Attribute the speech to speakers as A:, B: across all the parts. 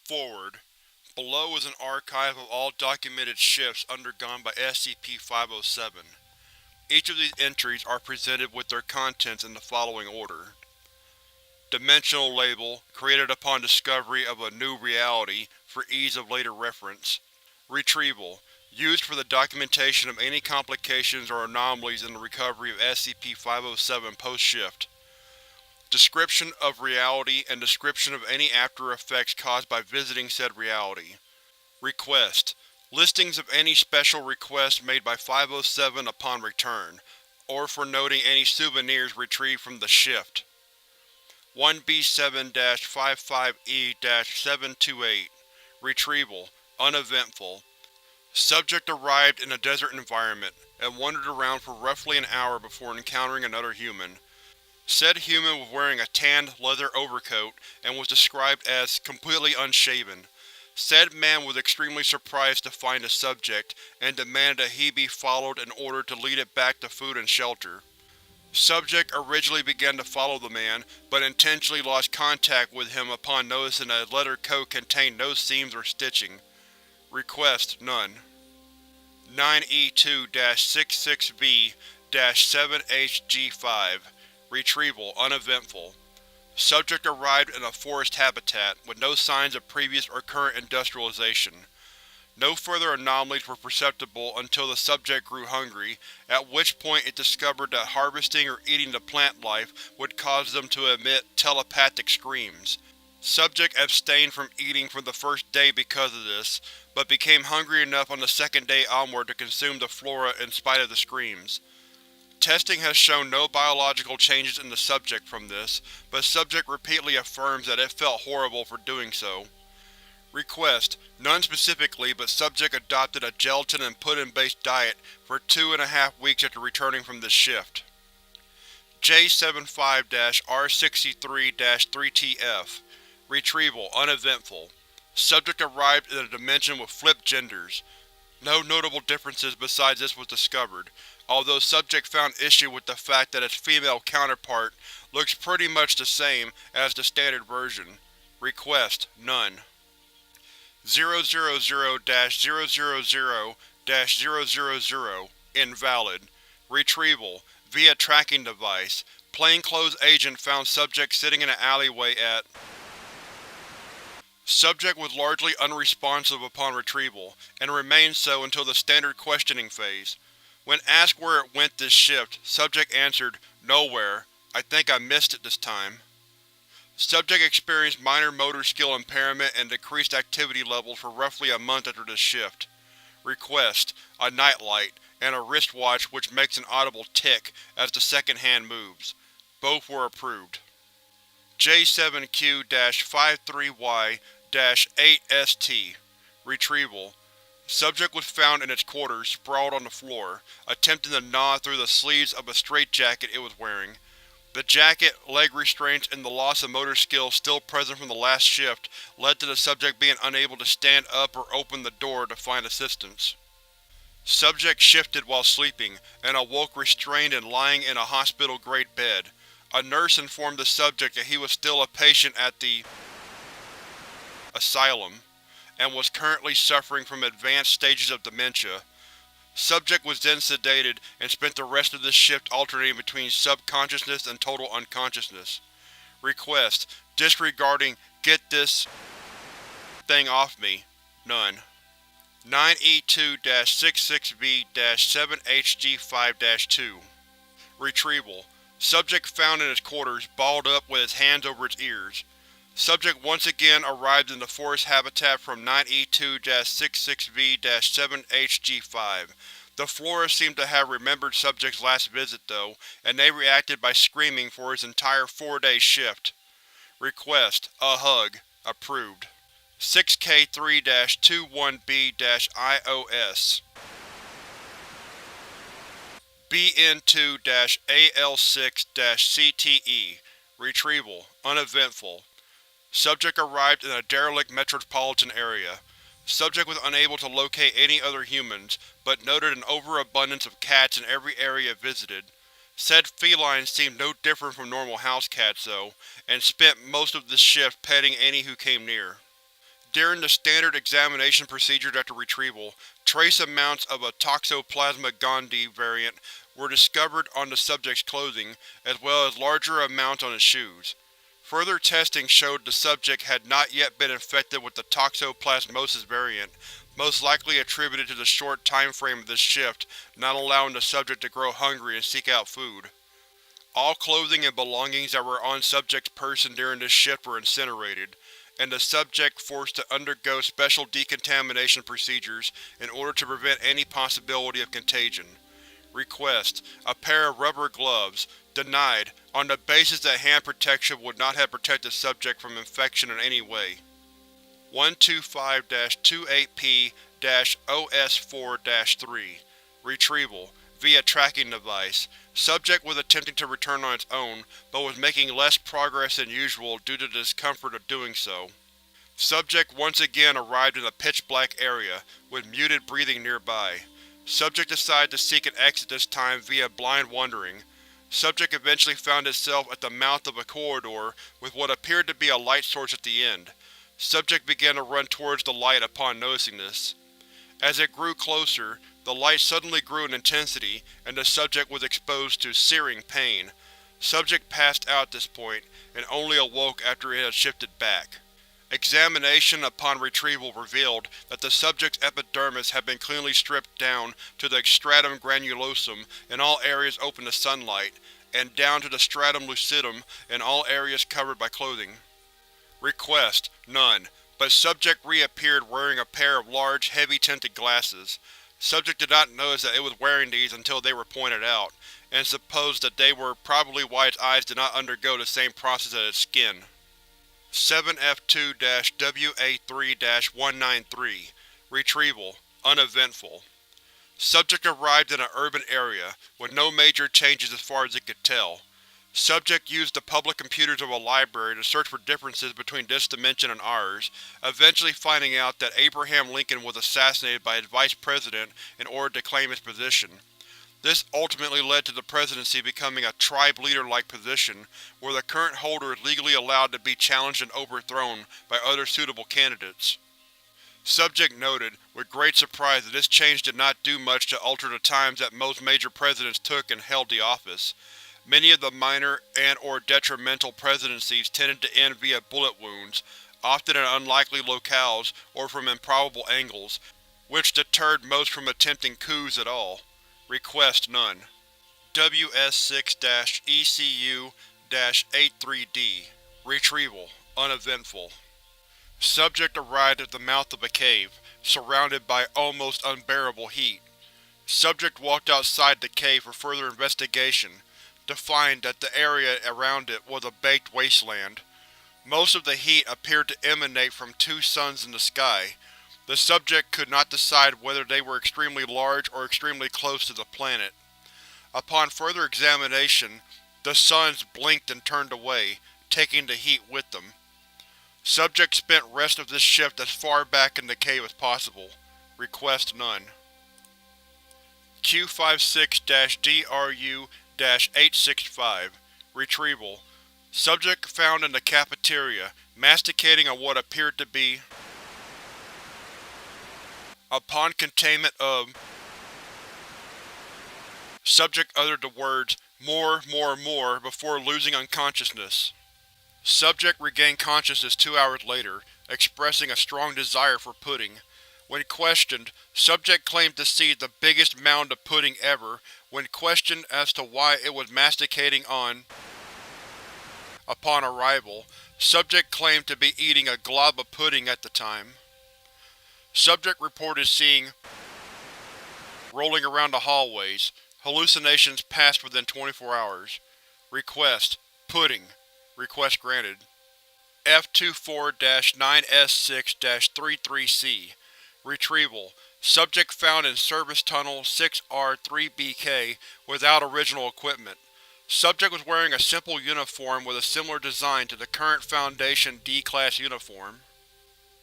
A: Forward. Below is an archive of all documented shifts undergone by SCP-507. Each of these entries are presented with their contents in the following order. Dimensional label, created upon discovery of a new reality for ease of later reference. Retrieval, used for the documentation of any complications or anomalies in the recovery of SCP-507 post-shift. Description of reality and description of any after-effects caused by visiting said reality. Request, listings of any special requests made by 507 upon return, or for noting any souvenirs retrieved from the shift. 1B7-55E-728. Retrieval, uneventful. Subject arrived in a desert environment, and wandered around for roughly an hour before encountering another human. Said human was wearing a tanned leather overcoat and was described as completely unshaven. Said man was extremely surprised to find the subject, and demanded that he be followed in order to lead it back to food and shelter. Subject originally began to follow the man, but intentionally lost contact with him upon noticing that his leather coat contained no seams or stitching. Request: none. 9E2-66V-7HG5. Retrieval, uneventful. Subject arrived in a forest habitat, with no signs of previous or current industrialization. No further anomalies were perceptible until the subject grew hungry, at which point it discovered that harvesting or eating the plant life would cause them to emit telepathic screams. Subject abstained from eating for the first day because of this, but became hungry enough on the second day onward to consume the flora in spite of the screams. Testing has shown no biological changes in the subject from this, but subject repeatedly affirms that it felt horrible for doing so. Request: none specifically, but subject adopted a gelatin and pudding-based diet for 2.5 weeks after returning from this shift. J75-R63-3TF. Retrieval, uneventful. Subject arrived in a dimension with flipped genders. No notable differences besides this was discovered, although subject found issue with the fact that its female counterpart looks pretty much the same as the standard version. Request: none. 000-000-000. Invalid. Retrieval, via tracking device. Plainclothes agent found subject sitting in an alleyway at… Subject was largely unresponsive upon retrieval, and remained so until the standard questioning phase. When asked where it went this shift, subject answered, "Nowhere. I think I missed it this time." Subject experienced minor motor skill impairment and decreased activity levels for roughly a month after this shift. Request: a nightlight, and a wristwatch which makes an audible tick as the second hand moves. Both were approved. J7Q-53Y-8ST. Retrieval. Subject was found in its quarters, sprawled on the floor, attempting to gnaw through the sleeves of a straitjacket it was wearing. The jacket, leg restraints, and the loss of motor skills still present from the last shift led to the subject being unable to stand up or open the door to find assistance. Subject shifted while sleeping, and awoke restrained and lying in a hospital-grade bed. A nurse informed the subject that he was still a patient at the asylum, and was currently suffering from advanced stages of dementia. Subject was then sedated and spent the rest of this shift alternating between subconsciousness and total unconsciousness. Request: disregarding "get this thing off me." None. 9E2-66V-7HG5-2. Retrieval. Subject found in its quarters, balled up with its hands over its ears. Subject once again arrived in the forest habitat from 9E2-66V-7HG5. The flora seemed to have remembered subject's last visit though, and they reacted by screaming for his entire 4-day shift. Request: a hug. Approved. 6K3-21B-IOS. BN2-AL6-CTE. Retrieval, uneventful. Subject arrived in a derelict metropolitan area. Subject was unable to locate any other humans, but noted an overabundance of cats in every area visited. Said felines seemed no different from normal house cats though, and spent most of the shift petting any who came near. During the standard examination procedures after retrieval, trace amounts of a Toxoplasma gondii variant were discovered on the subject's clothing, as well as larger amounts on his shoes. Further testing showed the subject had not yet been infected with the toxoplasmosis variant, most likely attributed to the short time frame of this shift not allowing the subject to grow hungry and seek out food. All clothing and belongings that were on subject's person during this shift were incinerated, and the subject forced to undergo special decontamination procedures in order to prevent any possibility of contagion. Request: a pair of rubber gloves. Denied, on the basis that hand protection would not have protected subject from infection in any way. 125-28P-OS4-3 Retrieval via tracking device. Subject was attempting to return on its own, but was making less progress than usual due to the discomfort of doing so. Subject once again arrived in a pitch-black area, with muted breathing nearby. Subject decided to seek an exit this time via blind wandering. Subject eventually found itself at the mouth of a corridor with what appeared to be a light source at the end. Subject began to run towards the light upon noticing this. As it grew closer, the light suddenly grew in intensity, and the subject was exposed to searing pain. Subject passed out at this point, and only awoke after it had shifted back. Examination upon retrieval revealed that the subject's epidermis had been cleanly stripped down to the stratum granulosum in all areas open to sunlight, and down to the stratum lucidum in all areas covered by clothing. Request: none, but subject reappeared wearing a pair of large, heavy-tinted glasses. Subject did not notice that it was wearing these until they were pointed out, and supposed that they were probably why its eyes did not undergo the same process as its skin. 7F2-WA3-193 Retrieval uneventful. Subject arrived in an urban area, with no major changes as far as it could tell. Subject used the public computers of a library to search for differences between this dimension and ours, eventually finding out that Abraham Lincoln was assassinated by his vice president in order to claim his position. This ultimately led to the presidency becoming a tribe leader-like position, where the current holder is legally allowed to be challenged and overthrown by other suitable candidates. Subject noted, with great surprise, that this change did not do much to alter the times that most major presidents took and held the office. Many of the minor and/or detrimental presidencies tended to end via bullet wounds, often in unlikely locales or from improbable angles, which deterred most from attempting coups at all. Request: none. WS6-ECU-83D Retrieval uneventful. Subject arrived at the mouth of a cave, surrounded by almost unbearable heat. Subject walked outside the cave for further investigation, to find that the area around it was a baked wasteland. Most of the heat appeared to emanate from two suns in the sky. The subject could not decide whether they were extremely large or extremely close to the planet. Upon further examination, the suns blinked and turned away, taking the heat with them. Subject spent rest of this shift as far back in the cave as possible. Request: none. Q56-DRU-865 Retrieval. Subject found in the cafeteria, masticating on what appeared to be. Upon containment of. Subject uttered the words, "more, more, more," before losing unconsciousness. Subject regained consciousness 2 hours later, expressing a strong desire for pudding. When questioned, subject claimed to see the biggest mound of pudding ever when questioned as to why it was masticating on. Upon arrival, subject claimed to be eating a glob of pudding at the time. Subject reported seeing rolling around the hallways. Hallucinations passed within 24 hours. Request: pudding. Request granted. F24-9S6-33C Retrieval. Subject found in Service Tunnel 6R3BK without original equipment. Subject was wearing a simple uniform with a similar design to the current Foundation D-Class uniform.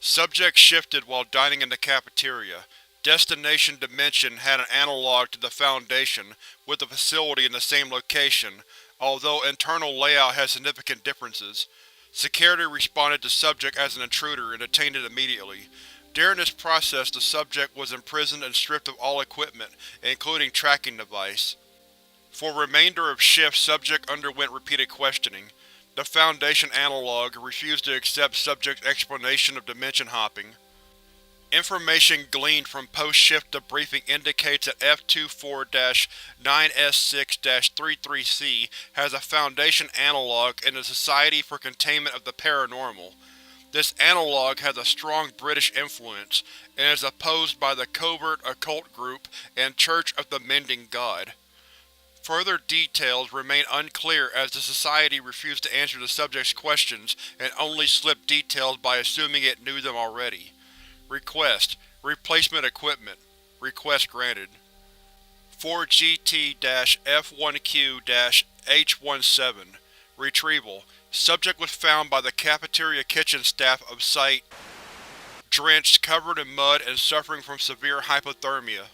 A: Subject shifted while dining in the cafeteria. Destination Dimension had an analog to the Foundation, with the facility in the same location, although internal layout had significant differences. Security responded to subject as an intruder and detained it immediately. During this process, the subject was imprisoned and stripped of all equipment, including tracking device. For remainder of shift, subject underwent repeated questioning. The Foundation analog refused to accept subject's explanation of dimension hopping. Information gleaned from post-shift debriefing indicates that F24-9S6-33C has a Foundation analog in the Society for Containment of the Paranormal. This analog has a strong British influence, and is opposed by the Covert Occult Group and Church of the Mending God. Further details remain unclear as the Society refused to answer the subject's questions and only slipped details by assuming it knew them already. Request: replacement equipment. Request granted. 4GT-F1Q-H17. Retrieval: subject was found by the cafeteria kitchen staff of Site. Drenched, covered in mud, and suffering from severe hypothermia.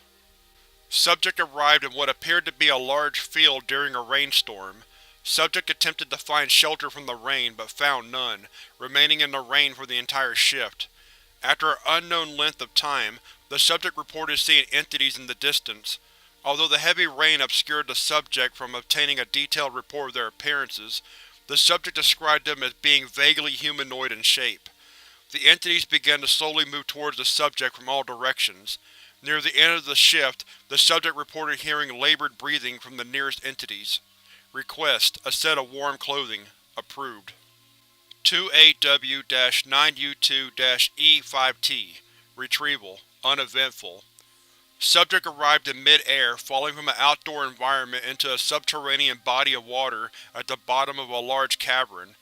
A: Subject arrived in what appeared to be a large field during a rainstorm. Subject attempted to find shelter from the rain, but found none, remaining in the rain for the entire shift. After an unknown length of time, the subject reported seeing entities in the distance. Although the heavy rain obscured the subject from obtaining a detailed report of their appearances, the subject described them as being vaguely humanoid in shape. The entities began to slowly move towards the subject from all directions. Near the end of the shift, the subject reported hearing labored breathing from the nearest entities. Request: a set of warm clothing. Approved. 2AW-9U2-E5T. Retrieval: uneventful. Subject arrived in mid-air, falling from an outdoor environment into a subterranean body of water at the bottom of a large cavern.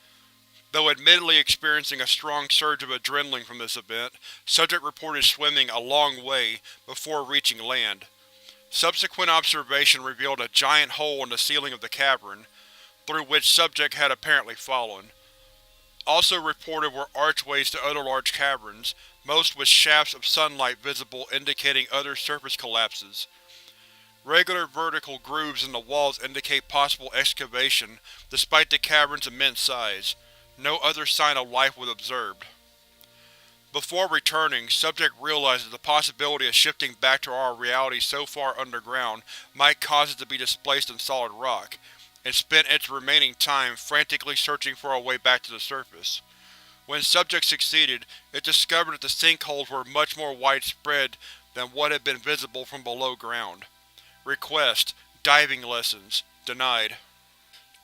A: Though admittedly experiencing a strong surge of adrenaline from this event, subject reported swimming a long way before reaching land. Subsequent observation revealed a giant hole in the ceiling of the cavern, through which subject had apparently fallen. Also reported were archways to other large caverns, most with shafts of sunlight visible indicating other surface collapses. Regular vertical grooves in the walls indicate possible excavation, despite the cavern's immense size. No other sign of life was observed. Before returning, subject realized that the possibility of shifting back to our reality so far underground might cause it to be displaced in solid rock, and spent its remaining time frantically searching for a way back to the surface. When subject succeeded, it discovered that the sinkholes were much more widespread than what had been visible from below ground. Request: diving lessons. Denied.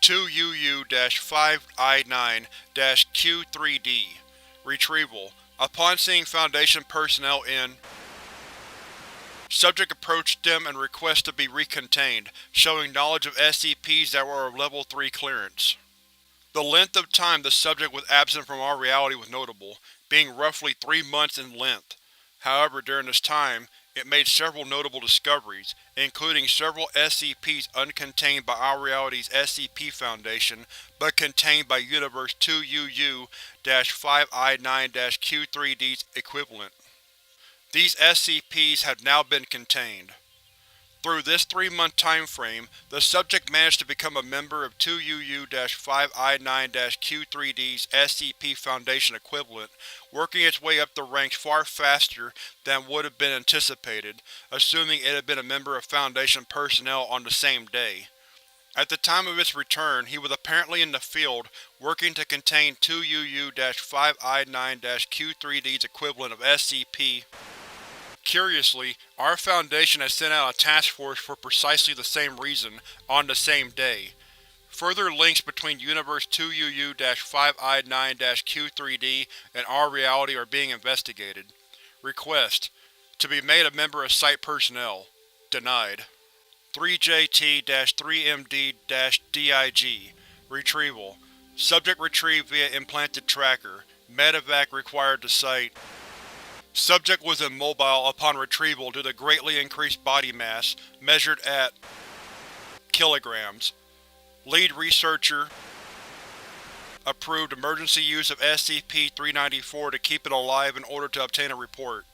A: 2UU-5I9-Q3D. Retrieval: upon seeing Foundation personnel in, subject approached them and requested to be recontained, showing knowledge of SCPs that were of Level 3 clearance. The length of time the subject was absent from our reality was notable, being roughly 3 months in length. However, during this time, it made several notable discoveries, including several SCPs uncontained by our reality's SCP Foundation, but contained by Universe 2UU-5I9-Q3D's equivalent. These SCPs have now been contained. Through this 3-month time frame, the subject managed to become a member of 2UU-5I9-Q3D's SCP Foundation equivalent, working its way up the ranks far faster than would have been anticipated, assuming it had been a member of Foundation personnel on the same day. At the time of its return, he was apparently in the field, working to contain 2UU-5I9-Q3D's equivalent of SCP. Curiously, our Foundation has sent out a task force for precisely the same reason, on the same day. Further links between Universe 2UU-5I9-Q3D and our reality are being investigated. Request: to be made a member of Site personnel. Denied. 3JT-3MD-DIG. Retrieval: subject retrieved via implanted tracker. Medevac required to Site. Subject was immobile upon retrieval due to greatly increased body mass, measured at kilograms. Lead researcher approved emergency use of SCP-394 to keep it alive in order to obtain a report.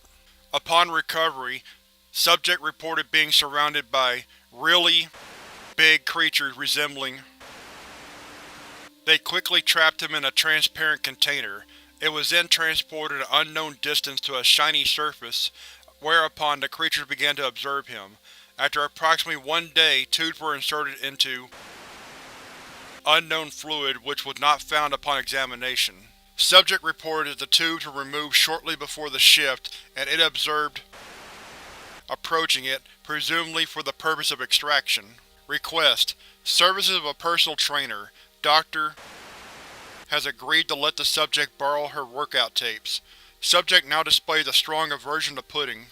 A: Upon recovery, subject reported being surrounded by really big creatures resembling They quickly trapped him in a transparent container. It was then transported an unknown distance to a shiny surface, whereupon the creatures began to observe him. After approximately 1 day, tubes were inserted into unknown fluid which was not found upon examination. Subject reported that the tubes were removed shortly before the shift, and it observed approaching it, presumably for the purpose of extraction. Request: services of a personal trainer. Dr. has agreed to let the subject borrow her workout tapes. Subject now displays a strong aversion to pudding.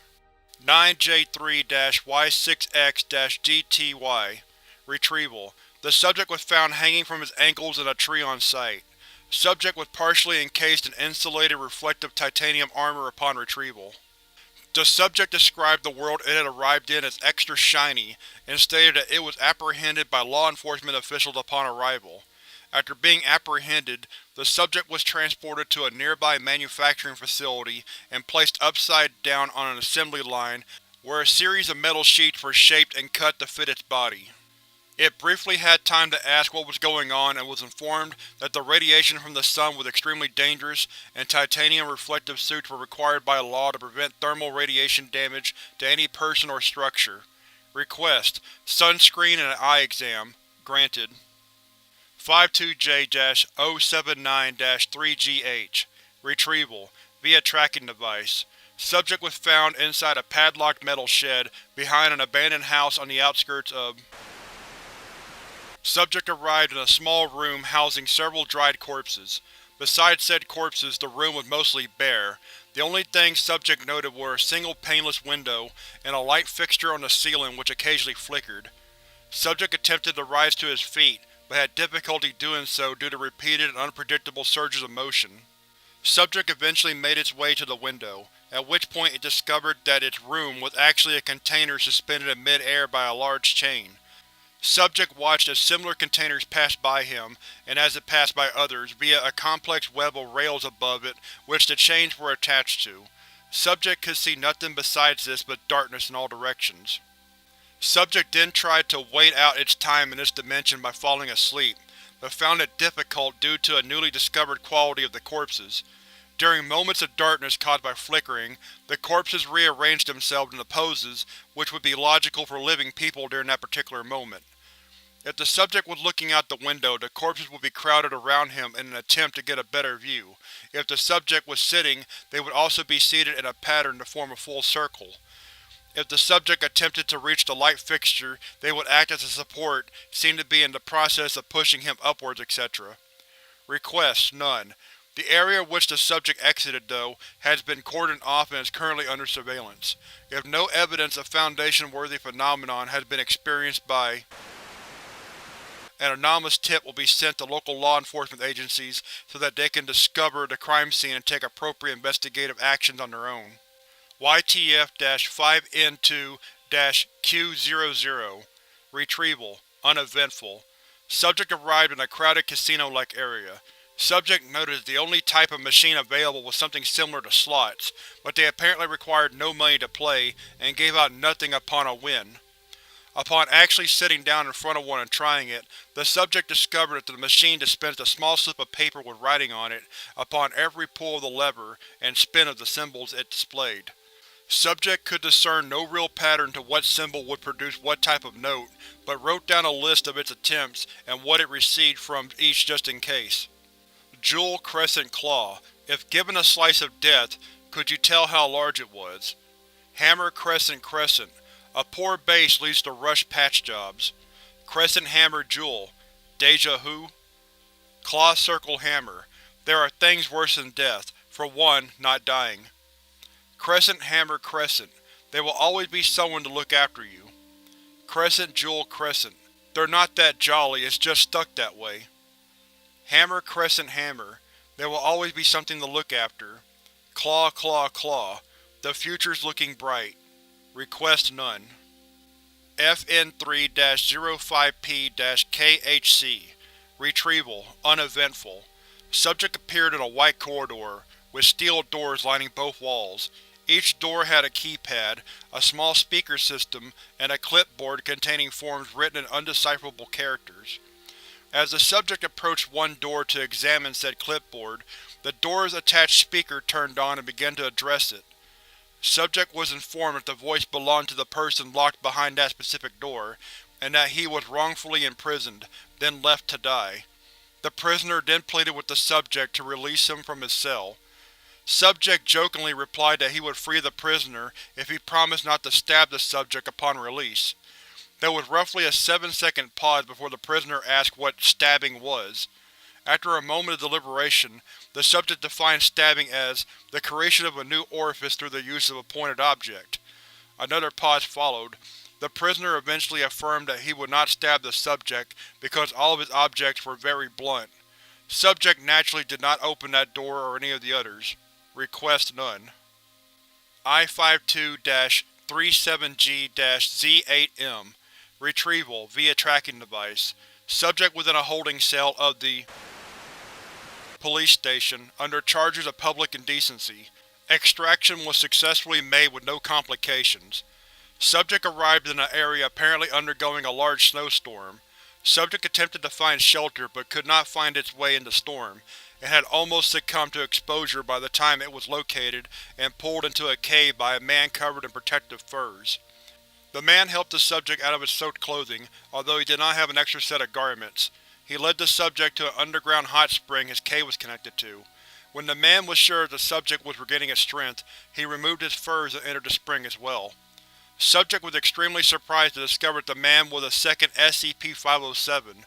A: 9J3-Y6X-GTY. Retrieval: the subject was found hanging from his ankles in a tree on site. Subject was partially encased in insulated reflective titanium armor upon retrieval. The subject described the world it had arrived in as extra shiny, and stated that it was apprehended by law enforcement officials upon arrival. After being apprehended, the subject was transported to a nearby manufacturing facility and placed upside down on an assembly line where a series of metal sheets were shaped and cut to fit its body. It briefly had time to ask what was going on and was informed that the radiation from the sun was extremely dangerous and titanium reflective suits were required by law to prevent thermal radiation damage to any person or structure. Request: sunscreen and an eye exam. Granted. 52J-079-3GH. Retrieval: via tracking device. Subject was found inside a padlocked metal shed behind an abandoned house on the outskirts of. Subject arrived in a small room housing several dried corpses. Besides said corpses, the room was mostly bare. The only things Subject noted were a single paneless window and a light fixture on the ceiling which occasionally flickered. Subject attempted to rise to his feet, but had difficulty doing so due to repeated and unpredictable surges of motion. Subject eventually made its way to the window, at which point it discovered that its room was actually a container suspended in mid-air by a large chain. Subject watched as similar containers passed by him, and as it passed by others, via a complex web of rails above it which the chains were attached to. Subject could see nothing besides this but darkness in all directions. Subject then tried to wait out its time in this dimension by falling asleep, but found it difficult due to a newly discovered quality of the corpses. During moments of darkness caused by flickering, the corpses rearranged themselves into poses which would be logical for living people during that particular moment. If the subject was looking out the window, the corpses would be crowded around him in an attempt to get a better view. If the subject was sitting, they would also be seated in a pattern to form a full circle. If the subject attempted to reach the light fixture, they would act as a support, seem to be in the process of pushing him upwards, etc. Request: none. The area which the subject exited, though, has been cordoned off and is currently under surveillance. If no evidence of Foundation-worthy phenomenon has been experienced by, an anonymous tip will be sent to local law enforcement agencies so that they can discover the crime scene and take appropriate investigative actions on their own. YTF-5N2-Q00. Retrieval: uneventful. Subject arrived in a crowded casino-like area. Subject noticed the only type of machine available was something similar to slots, but they apparently required no money to play and gave out nothing upon a win. Upon actually sitting down in front of one and trying it, the subject discovered that the machine dispensed a small slip of paper with writing on it upon every pull of the lever and spin of the symbols it displayed. Subject could discern no real pattern to what symbol would produce what type of note, but wrote down a list of its attempts and what it received from each just in case. Jewel Crescent Claw. If given a slice of death, could you tell how large it was? Hammer Crescent Crescent. A poor base leads to rush patch jobs. Crescent Hammer Jewel. Deja Vu? Claw Circle Hammer. There are things worse than death. For one, not dying. Crescent Hammer Crescent. There will always be someone to look after you. Crescent Jewel Crescent. They're not that jolly, it's just stuck that way. Hammer Crescent Hammer. There will always be something to look after. Claw Claw Claw. The future's looking bright. Request none. FN3-05P-KHC. Retrieval: uneventful. Subject appeared in a white corridor, with steel doors lining both walls. Each door had a keypad, a small speaker system, and a clipboard containing forms written in undecipherable characters. As the subject approached one door to examine said clipboard, the door's attached speaker turned on and began to address it. Subject was informed that the voice belonged to the person locked behind that specific door, and that he was wrongfully imprisoned, then left to die. The prisoner then pleaded with the subject to release him from his cell. Subject jokingly replied that he would free the prisoner if he promised not to stab the subject upon release. There was roughly a 7-second pause before the prisoner asked what stabbing was. After a moment of deliberation, the subject defined stabbing as the creation of a new orifice through the use of a pointed object. Another pause followed. The prisoner eventually affirmed that he would not stab the subject because all of his objects were very blunt. Subject naturally did not open that door or any of the others. Request none. I-52-37G-Z8M. Retrieval via tracking device. Subject within a holding cell of the police station under charges of public indecency. Extraction was successfully made with no complications. Subject arrived in an area apparently undergoing a large snowstorm. Subject attempted to find shelter but could not find its way in the storm, and had almost succumbed to exposure by the time it was located and pulled into a cave by a man covered in protective furs. The man helped the subject out of his soaked clothing, although he did not have an extra set of garments. He led the subject to an underground hot spring his cave was connected to. When the man was sure the subject was regaining its strength, he removed his furs and entered the spring as well. Subject was extremely surprised to discover that the man was a second SCP-507.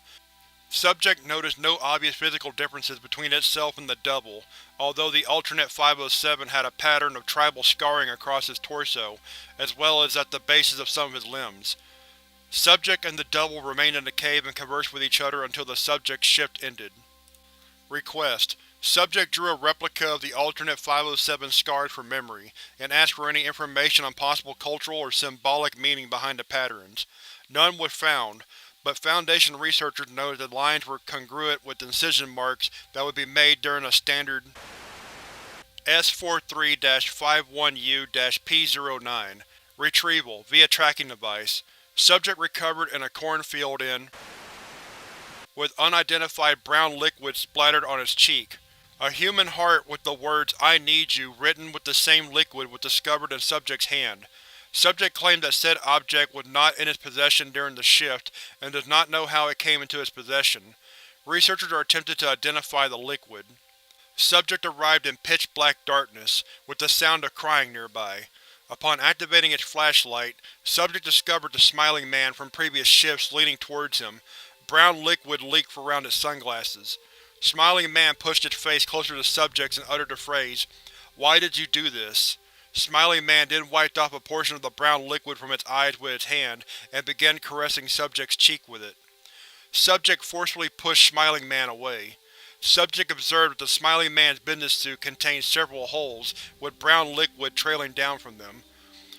A: Subject noticed no obvious physical differences between itself and the double, although the alternate 507 had a pattern of tribal scarring across his torso, as well as at the bases of some of his limbs. Subject and the double remained in the cave and conversed with each other until the subject's shift ended. Request: Subject drew a replica of the alternate 507 scars from memory, and asked for any information on possible cultural or symbolic meaning behind the patterns. None was found, but Foundation researchers noted the lines were congruent with incision marks that would be made during a standard S43-51U-P09. Retrieval via tracking device. Subject recovered in a cornfield with unidentified brown liquid splattered on its cheek. A human heart with the words "I need you" written with the same liquid was discovered in subject's hand. Subject claimed that said object was not in his possession during the shift and does not know how it came into his possession. Researchers are attempting to identify the liquid. Subject arrived in pitch-black darkness, with the sound of crying nearby. Upon activating its flashlight, Subject discovered the smiling man from previous shifts leaning towards him. Brown liquid leaked from around its sunglasses. Smiling man pushed its face closer to Subject's and uttered the phrase, "Why did you do this?" Smiling man then wiped off a portion of the brown liquid from its eyes with its hand and began caressing Subject's cheek with it. Subject forcefully pushed Smiling man away. Subject observed that the Smiling man's business suit contained several holes, with brown liquid trailing down from them.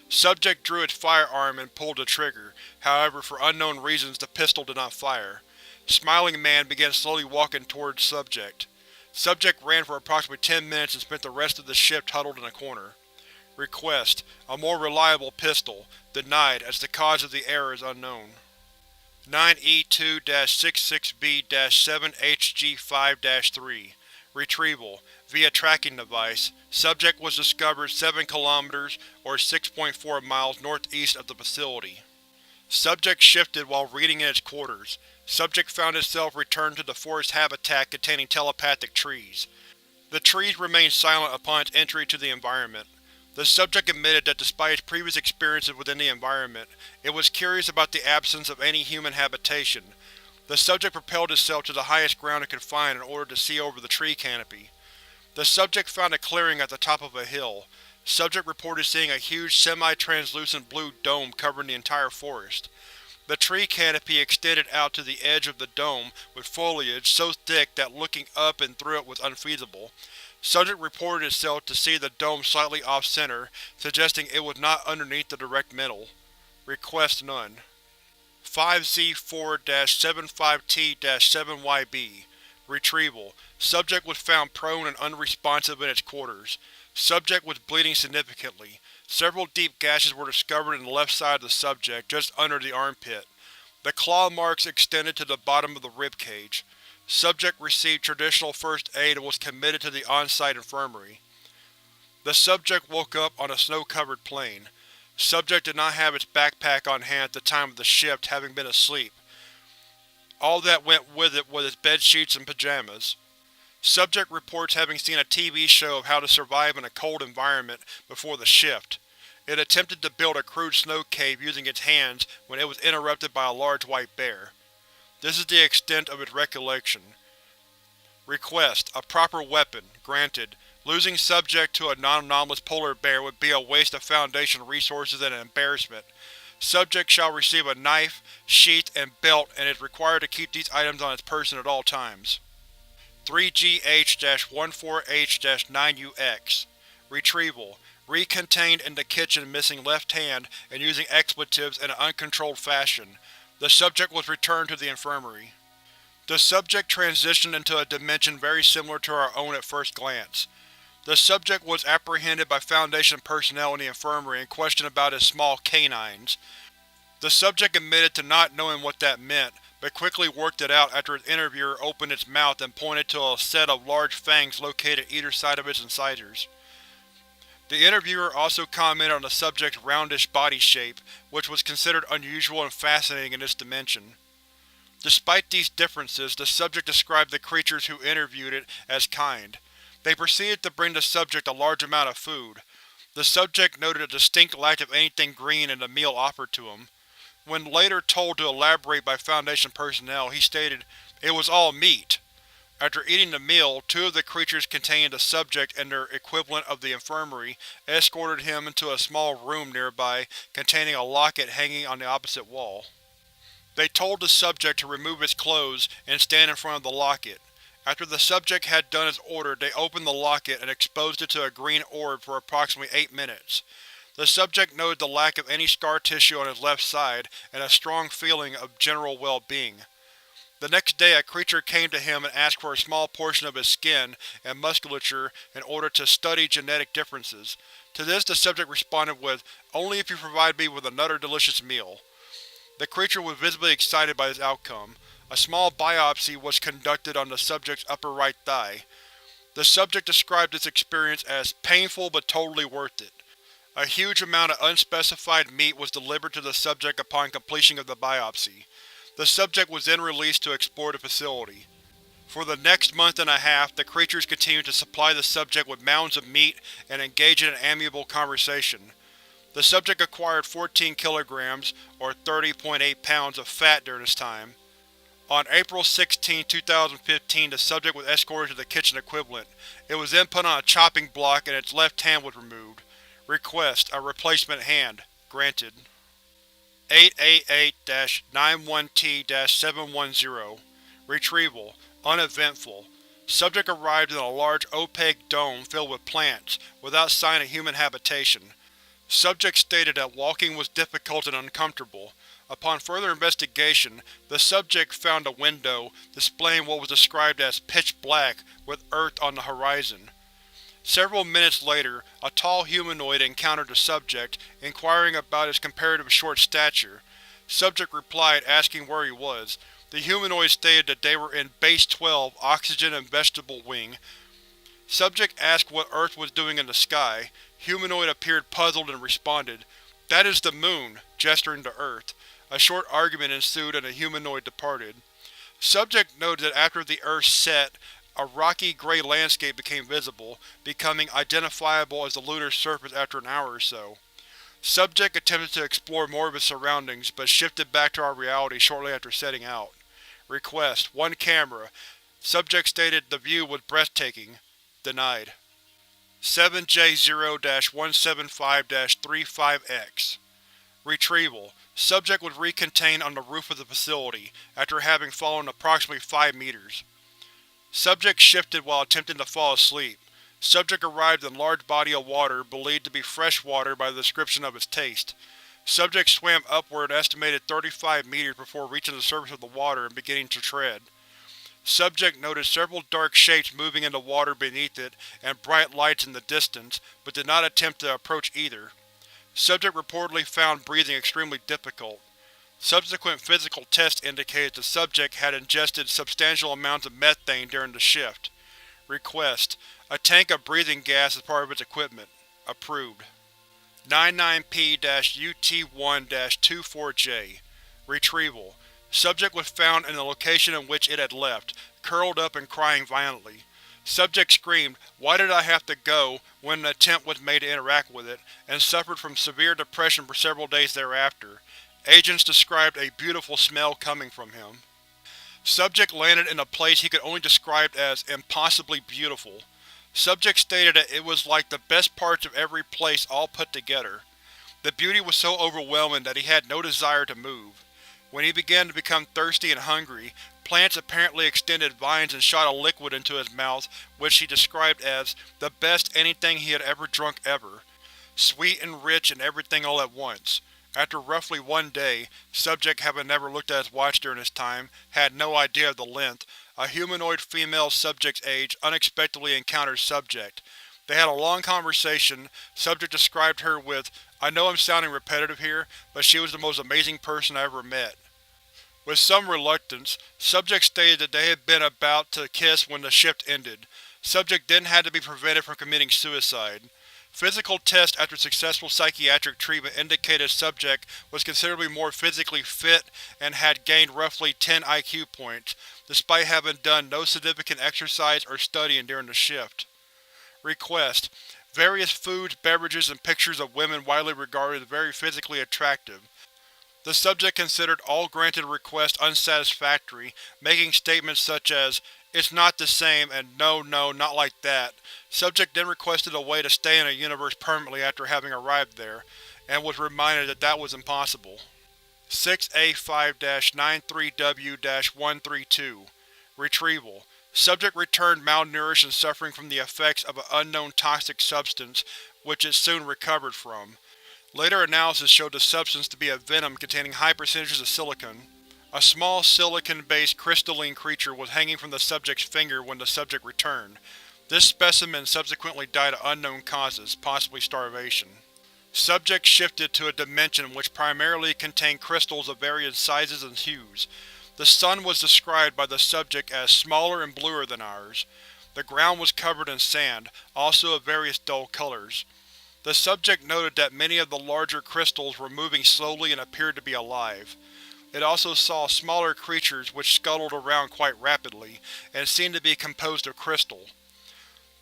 A: Subject drew its firearm and pulled the trigger. However, for unknown reasons the pistol did not fire. Smiling man began slowly walking towards Subject. Subject ran for approximately 10 minutes and spent the rest of the shift huddled in a corner. Request: a more reliable pistol. Denied, as the cause of the error is unknown. 9E2-66B-7HG5-3. Retrieval via tracking device. Subject was discovered 7 km or 6.4 miles northeast of the facility. Subject shifted while reading in its quarters. Subject found itself returned to the forest habitat containing telepathic trees. The trees remained silent upon its entry to the environment. The subject admitted that despite its previous experiences within the environment, it was curious about the absence of any human habitation. The subject propelled itself to the highest ground it could find in order to see over the tree canopy. The subject found a clearing at the top of a hill. Subject reported seeing a huge semi-translucent blue dome covering the entire forest. The tree canopy extended out to the edge of the dome with foliage so thick that looking up and through it was unfeasible. Subject reported itself to see the dome slightly off-center, suggesting it was not underneath the direct middle. Request none. 5Z4-75T-7YB. Retrieval. Subject was found prone and unresponsive in its quarters. Subject was bleeding significantly. Several deep gashes were discovered in the left side of the subject, just under the armpit. The claw marks extended to the bottom of the rib cage. Subject received traditional first aid and was committed to the on-site infirmary. The subject woke up on a snow-covered plain. Subject did not have its backpack on hand at the time of the shift, having been asleep. All that went with it was its bedsheets and pajamas. Subject reports having seen a TV show of how to survive in a cold environment before the shift. It attempted to build a crude snow cave using its hands when it was interrupted by a large white bear. This is the extent of its recollection. Request: a proper weapon. Granted. Losing subject to a non-anomalous polar bear would be a waste of Foundation resources and an embarrassment. Subject shall receive a knife, sheath, and belt and is required to keep these items on its person at all times. 3GH-14H-9UX Retrieval: Recontained in the kitchen missing left hand and using expletives in an uncontrolled fashion. The subject was returned to the infirmary. The subject transitioned into a dimension very similar to our own at first glance. The subject was apprehended by Foundation personnel in the infirmary and questioned about his small canines. The subject admitted to not knowing what that meant, but quickly worked it out after its interviewer opened its mouth and pointed to a set of large fangs located either side of its incisors. The interviewer also commented on the subject's roundish body shape, which was considered unusual and fascinating in this dimension. Despite these differences, the subject described the creatures who interviewed it as kind. They proceeded to bring the subject a large amount of food. The subject noted a distinct lack of anything green in the meal offered to him. When later told to elaborate by Foundation personnel, he stated, "It was all meat." After eating the meal, two of the creatures containing the subject and their equivalent of the infirmary escorted him into a small room nearby containing a locket hanging on the opposite wall. They told the subject to remove its clothes and stand in front of the locket. After the subject had done as ordered, they opened the locket and exposed it to a green orb for approximately 8 minutes. The subject noted the lack of any scar tissue on his left side and a strong feeling of general well-being. The next day a creature came to him and asked for a small portion of his skin and musculature in order to study genetic differences. To this the subject responded with, "Only if you provide me with another delicious meal." The creature was visibly excited by this outcome. A small biopsy was conducted on the subject's upper right thigh. The subject described this experience as painful but totally worth it. A huge amount of unspecified meat was delivered to the subject upon completion of the biopsy. The subject was then released to explore the facility. For the next month and a half, the creatures continued to supply the subject with mounds of meat and engage in an amiable conversation. The subject acquired 14 kilograms, or 30.8 pounds, of fat during this time. On April 16, 2015, the subject was escorted to the kitchen equivalent. It was then put on a chopping block and its left hand was removed. Request: a replacement hand. Granted. 888-91T-710 Retrieval: Uneventful. Subject arrived in a large opaque dome filled with plants, without sign of human habitation. Subject stated that walking was difficult and uncomfortable. Upon further investigation, the subject found a window displaying what was described as pitch black with Earth on the horizon. Several minutes later, a tall humanoid encountered the subject, inquiring about his comparative short stature. Subject replied, asking where he was. The humanoid stated that they were in Base 12, Oxygen and Vegetable Wing. Subject asked what Earth was doing in the sky. Humanoid appeared puzzled and responded, "That is the moon," gesturing to Earth. A short argument ensued and the humanoid departed. Subject noted that after the Earth set, a rocky gray landscape became visible, becoming identifiable as the lunar surface after an hour or so. Subject attempted to explore more of his surroundings, but shifted back to our reality shortly after setting out. Request: one camera. Subject stated the view was breathtaking. Denied. 7J0-175-35X Retrieval: Subject was recontained on the roof of the facility, after having fallen approximately 5 meters. Subject shifted while attempting to fall asleep. Subject arrived in a large body of water believed to be fresh water by the description of its taste. Subject swam upward an estimated 35 meters before reaching the surface of the water and beginning to tread. Subject noted several dark shapes moving in the water beneath it and bright lights in the distance, but did not attempt to approach either. Subject reportedly found breathing extremely difficult. Subsequent physical tests indicated the subject had ingested substantial amounts of methane during the shift. Request: a tank of breathing gas as part of its equipment. Approved. 99P-UT1-24J. Retrieval: subject was found in the location in which it had left, curled up and crying violently. Subject screamed, "Why did I have to go?" when an attempt was made to interact with it, and suffered from severe depression for several days thereafter. Agents described a beautiful smell coming from him. Subject landed in a place he could only describe as impossibly beautiful. Subject stated that it was like the best parts of every place all put together. The beauty was so overwhelming that he had no desire to move. When he began to become thirsty and hungry, plants apparently extended vines and shot a liquid into his mouth which he described as the best anything he had ever drunk ever. Sweet and rich and everything all at once. After roughly 1 day, subject, having never looked at his watch during this time, had no idea of the length, a humanoid female subject's age unexpectedly encountered subject. They had a long conversation. Subject described her with, "I know I'm sounding repetitive here, but she was the most amazing person I ever met." With some reluctance, subject stated that they had been about to kiss when the shift ended. Subject then had to be prevented from committing suicide. Physical tests after successful psychiatric treatment indicated subject was considerably more physically fit and had gained roughly 10 IQ points, despite having done no significant exercise or studying during the shift. Request: various foods, beverages, and pictures of women widely regarded as very physically attractive. The subject considered all granted requests unsatisfactory, making statements such as, "It's not the same," and "No, no, not like that." Subject then requested a way to stay in a universe permanently after having arrived there, and was reminded that that was impossible. 6A5-93W-132. Retrieval: subject returned malnourished and suffering from the effects of an unknown toxic substance, which it soon recovered from. Later analysis showed the substance to be a venom containing high percentages of silicon. A small silicon-based crystalline creature was hanging from the subject's finger when the subject returned. This specimen subsequently died of unknown causes, possibly starvation. Subject shifted to a dimension which primarily contained crystals of various sizes and hues. The sun was described by the subject as smaller and bluer than ours. The ground was covered in sand, also of various dull colors. The subject noted that many of the larger crystals were moving slowly and appeared to be alive. It also saw smaller creatures which scuttled around quite rapidly, and seemed to be composed of crystal.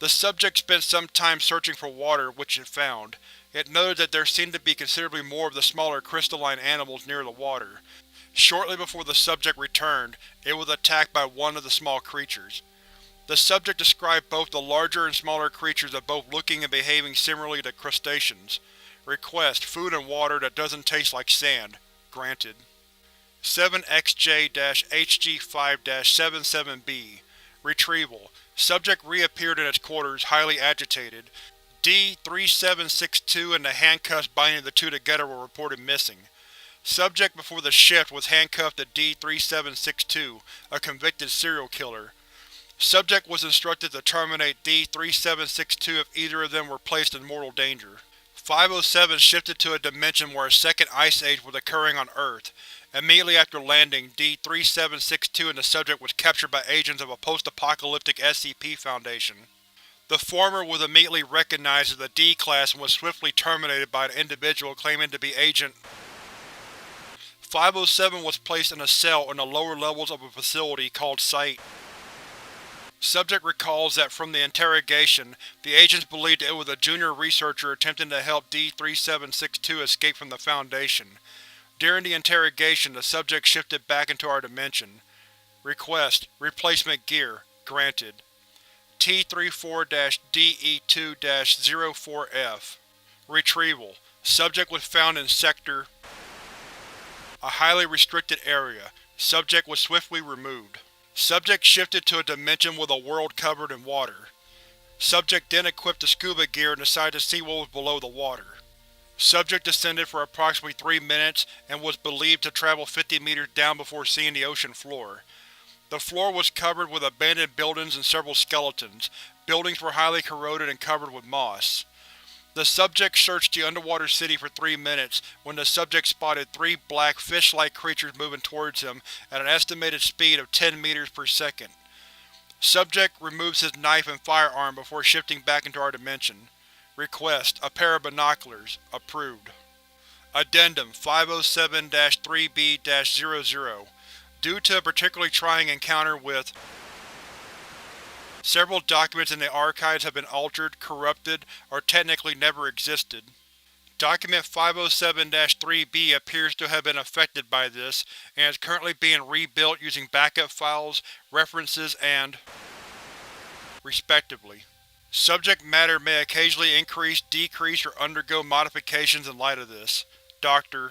A: The subject spent some time searching for water, which it found. It noted that there seemed to be considerably more of the smaller crystalline animals near the water. Shortly before the subject returned, it was attacked by one of the small creatures. The subject described both the larger and smaller creatures as both looking and behaving similarly to crustaceans. Request: food and water that doesn't taste like sand. Granted. 7XJ-HG5-77B. Retrieval: subject reappeared in its quarters, highly agitated. D-3762 and the handcuffs binding the two together were reported missing. Subject before the shift was handcuffed to D-3762, a convicted serial killer. Subject was instructed to terminate D-3762 if either of them were placed in mortal danger. 507 shifted to a dimension where a second ice age was occurring on Earth. Immediately after landing, D-3762 and the subject was captured by agents of a post-apocalyptic SCP Foundation. The former was immediately recognized as the D-Class and was swiftly terminated by an individual claiming to be Agent 507 was placed in a cell in the lower levels of a facility called Site. Subject recalls that from the interrogation, the agents believed it was a junior researcher attempting to help D-3762 escape from the Foundation. During the interrogation, the subject shifted back into our dimension. Request: replacement gear. Granted. T-34-DE2-04F. Retrieval: subject was found in Sector, a highly restricted area. Subject was swiftly removed. Subject shifted to a dimension with a world covered in water. Subject then equipped the scuba gear and decided to see what was below the water. Subject descended for approximately 3 minutes and was believed to travel 50 meters down before seeing the ocean floor. The floor was covered with abandoned buildings and several skeletons. Buildings were highly corroded and covered with moss. The subject searched the underwater city for 3 minutes when the subject spotted 3 black, fish-like creatures moving towards him at an estimated speed of 10 meters per second. Subject removes his knife and firearm before shifting back into our dimension. Request: a pair of binoculars. Approved. Addendum 507-3B-00. Due to a particularly trying encounter with several documents in the archives have been altered, corrupted, or technically never existed. Document 507-3B appears to have been affected by this, and is currently being rebuilt using backup files, references, and respectively. Subject matter may occasionally increase, decrease, or undergo modifications in light of this. Dr.